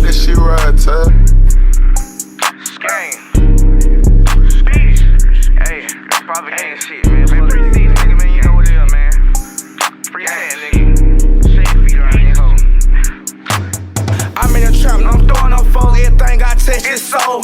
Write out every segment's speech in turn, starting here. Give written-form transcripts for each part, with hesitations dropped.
that shit right, tug. Gang. Hey, that's probably gang shit, man. Man, free these nigga, man. You know what it is, man. Free hand, nigga. Shake feet around your hoe. I'm in the trap and I'm throwing up foes. Everything I touch is so.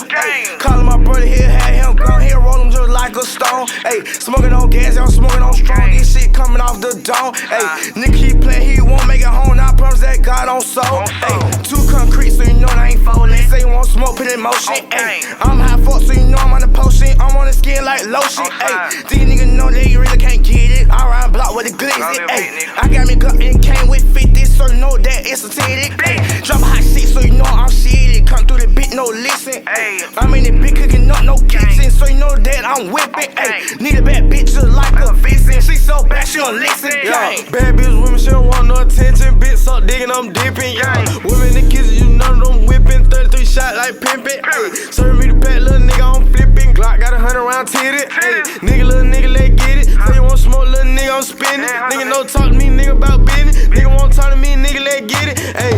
Calling my brother here, had him gone here, roll him just like a stone. Hey, smoking on gas, I'm smoking on strong. This shit coming off the dome. Hey, nigga keep playing, he won't make it home. I promise that God on soul. Hey, too concrete, so you know I ain't folding. Say you want smoke, put in motion. Hey, I'm high fuck, so you know I'm on the potion. I'm on the skin like lotion. Hey, these niggas know they really can't get it. I ride block with the glizzy. Hey, I got me cut and came with 50, so you know that it's a titty. Hey, drop a hot shit, so you know I'm shitty. Come through the beat, no listen. Hey, I'm in the big cooking up, no kitchen, so you know that I'm whipping. Hey, need a bad bitch just like a vixen. She so bad, she don't listen. Yeah, bad bitch women, she don't want no attention. Bitch suck digging, I'm dipping. Yeah, women in the kitchen, you know them whipping. 33 shot like pimpin'. Serve me the pack, little nigga, I'm flipping. Glock got 100 round titty. Hey, nigga, little nigga, let's get it. Say you want smoke, little nigga, I'm spinning. Nigga, no talk to me, nigga, about business. Nigga won't talk to me, nigga, let's get it. Hey,